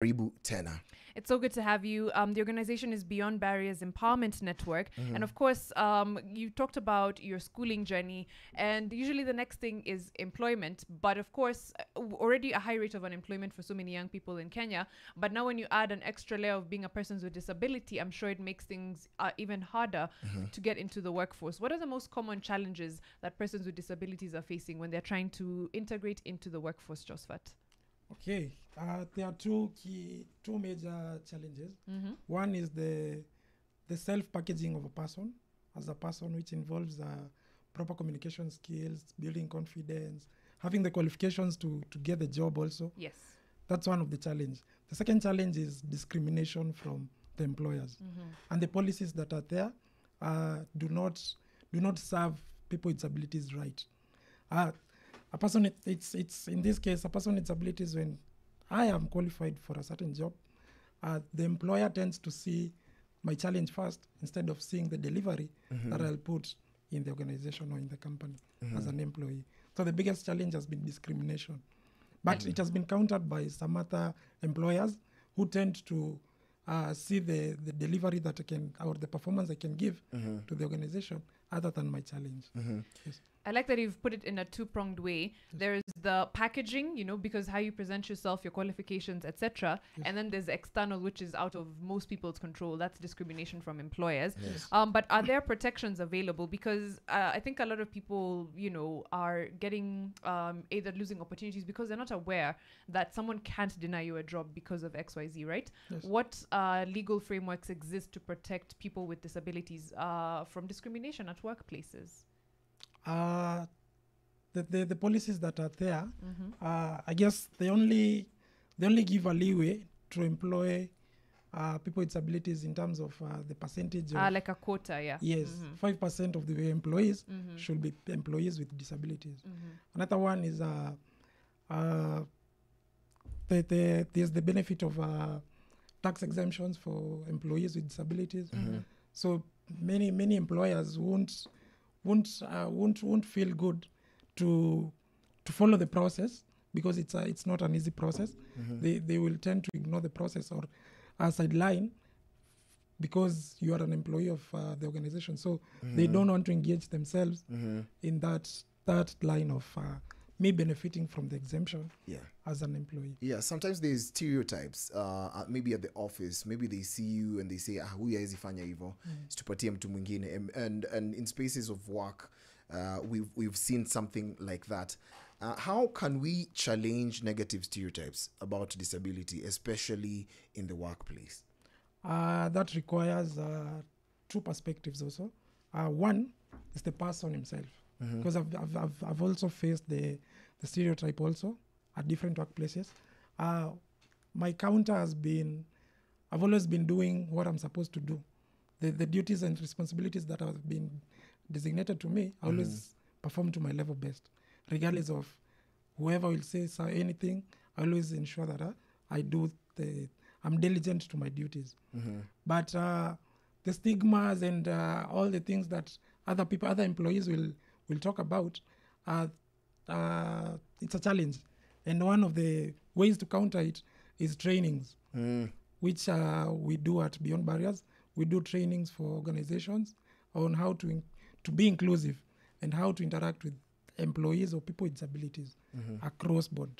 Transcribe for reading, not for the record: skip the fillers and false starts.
Karibu tena. It's so good to have you. The organization is Beyond Barriers Empowerment Network. And of course, you talked about your schooling journey. And usually the next thing is employment. But of course, already a high rate of unemployment for so many young people in Kenya. But now when you add an extra layer of being a person with disability, I'm sure it makes things even harder to get into the workforce. What are the most common challenges that persons with disabilities are facing when they're trying to integrate into the workforce, Josephat? Okay, there are two major challenges. One is the self-packaging of a person as a person, which involves proper communication skills, building confidence, having the qualifications to get the job also. Yes. That's one of the challenge. The second challenge is discrimination from the employers. And the policies that are there do not serve people with disabilities right. A person, it's in this case, a person with disabilities, when I am qualified for a certain job, the employer tends to see my challenge first instead of seeing the delivery that I'll put in the organization or in the company as an employee. So the biggest challenge has been discrimination. But it has been countered by some other employers who tend to see the delivery that I can, or the performance I can give to the organization other than my challenge. Yes. I like that you've put it in a two-pronged way. Yes. There's the packaging, because how you present yourself, your qualifications, etc. Yes. And then there's the external, which is out of most people's control. That's discrimination from employers. Yes. But are there protections available? Because I think a lot of people, are getting either losing opportunities because they're not aware that someone can't deny you a job because of XYZ, right? Yes. What legal frameworks exist to protect people with disabilities from discrimination at workplaces? The policies that are there, I guess they only give a leeway to employ people with disabilities in terms of the percentage of like a quota, yeah. Yes, 5% of the employees should be employees with disabilities. Another one is there's the benefit of tax exemptions for employees with disabilities. So many employers won't feel good to follow the process because it's not an easy process. They will tend to ignore the process or sideline because you are an employee of the organization. So they don't want to engage themselves in that line of me benefiting from the exemption as an employee. Yeah, sometimes there's stereotypes. Maybe at the office, maybe they see you and they say, huyu haezi fanya hivyo, situpatie mtu mwingine. And in spaces of work, we've seen something like that. How can we challenge negative stereotypes about disability, especially in the workplace? That requires two perspectives also. One is the person himself. Because I've also faced the stereotype also at different workplaces. My counter has been, I've always been doing what I'm supposed to do. The duties and responsibilities that have been designated to me, I always perform to my level best. Regardless of whoever will say anything, I always ensure that I'm diligent to my duties. But the stigmas and all the things that other employees will talk about, it's a challenge. And one of the ways to counter it is trainings, which we do at Beyond Barriers. We do trainings for organizations on how to be inclusive and how to interact with employees or people with disabilities across board.